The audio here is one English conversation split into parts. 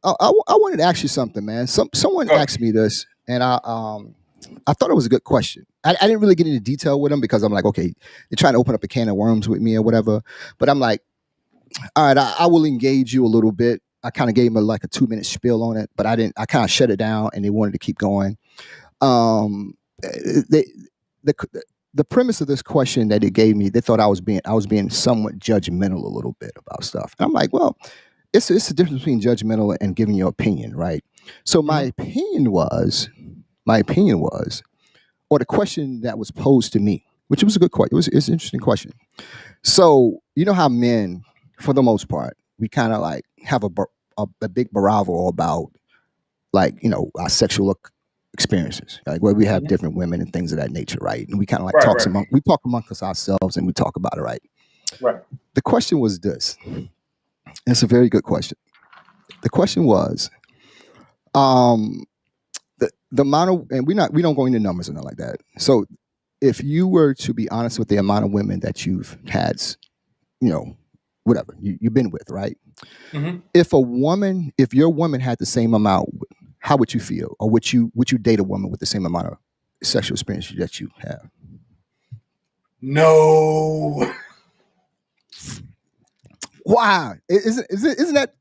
I wanted to ask you something, man. Someone Go. asked me this, and I thought it was a good question. I didn't really get into detail with them because I'm like, okay, they're trying to open up a can of worms with me or whatever. But I'm like, all right, I will engage you a little bit. I kind of gave them like a 2 minute spiel on it, but I didn't. I kind of shut it down, and they wanted to keep going. Um, they, the the premise of this question that it gave me, they thought I was being somewhat judgmental a little bit about stuff. And I'm like, well, it's the difference between judgmental and giving your opinion, right? So Mhm. my opinion was, or the question that was posed to me, which was a good question. It's an interesting question. So you know how men, for the most part, we kind of like have a big bravado about like our sexual experiences, like where we have Mhm. different women and things of that nature, right? And we kind of like Right, right, we talk amongst ourselves and we talk about it, right? right. The question was this. It's a very good question. The question was, um, the amount of, and we don't go into numbers and nothing like that. So if you were to be honest with the amount of women that you've had, you know, whatever you've been with, right? Hmm. If your woman had the same amount, how would you feel? Or would you date a woman with the same amount of sexual experience that you have? No. Why? Isn't that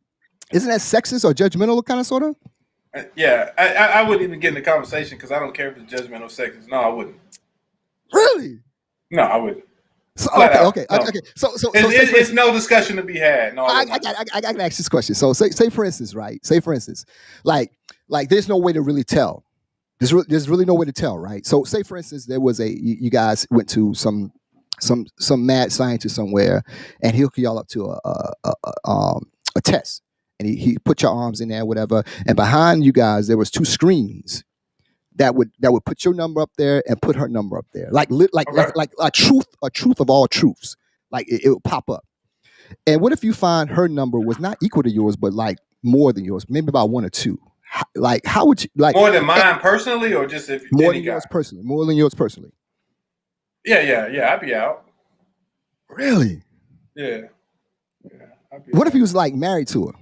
sexist or judgmental kind of sort of? Yeah, I wouldn't even get in the conversation because I don't care if it's judgmental sexist. No, I wouldn't. Really? No, I wouldn't. So Flat okay, out. okay, No. okay. So It's, say it's, for it's instance, no discussion to be had. No, I I, would I not. got I got to ask this question. So say for instance, right? Say for instance, like there's no way to really tell. There's really no way to tell, right? So say for instance, there was you guys went to some mad scientist somewhere, and he'll hook y'all up to a test, and he put your arms in there, whatever, and behind you guys there was two screens that would put your number up there and put her number up there, like Okay. like a truth of all truths, like it would pop up. And what if you find her number was not equal to yours, but like more than yours, maybe about one or two? Like how would you like More than eh, mine personally, or just if more any than guy? yours personally? More than yours personally? Yeah, yeah, yeah. I'd be out. Really? Yeah, yeah. I'd be What if he out. was like married to her?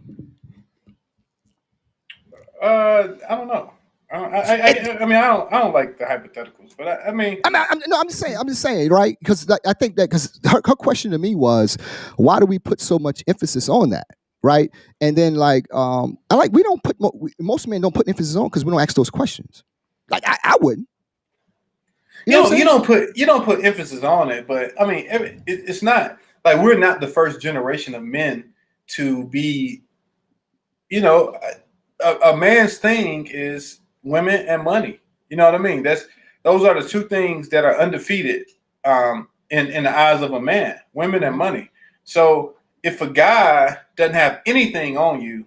I don't know. It, I mean, I don't like the hypotheticals, but I mean, no, I'm just saying, right? Because I think that because her question to me was, why do we put so much emphasis on that, right? And then I like we don't put most men don't put emphasis on because we don't ask those questions. Like I wouldn't, you know what I'm saying? you don't put emphasis on it, but I mean, it's not like we're not the first generation of men to be, you know, a man's thing is women and money. You know what I mean? Those are the two things that are undefeated in the eyes of a man, women and money. So if a guy doesn't have anything on you,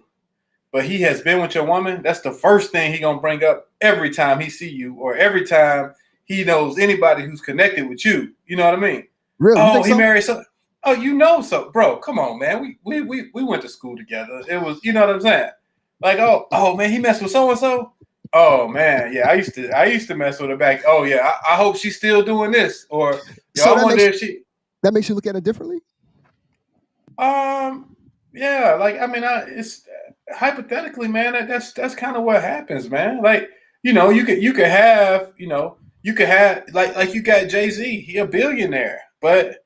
but he has been with your woman, that's the first thing he gonna bring up every time he see you or every time he knows anybody who's connected with you. You know what I mean? Really, you Oh, think he so? married so. Oh, you know so, bro. Come on, man. We went to school together. It was, you know what I'm saying? Like, oh man, he messed with so and so. Oh man, yeah, I used to mess with her back. Oh yeah, I hope she's still doing this. Or yo, So I wonder if she. that makes you look at it differently. Um, yeah, like I mean, it's hypothetically, man. That's kind of what happens, man. Like you could have like you got Jay-Z. He a billionaire, but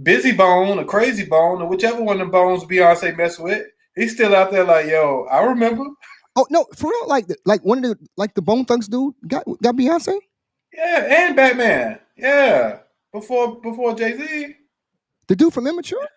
Busy Bone or Crazy Bone or whichever one of the bones Beyonce mess with, he's still out there like, yo, I remember. Oh no, for real, like one of the Bone Thugs dude got Beyonce. Yeah, and Batman. Yeah. Before Jay-Z. The dude from Immature.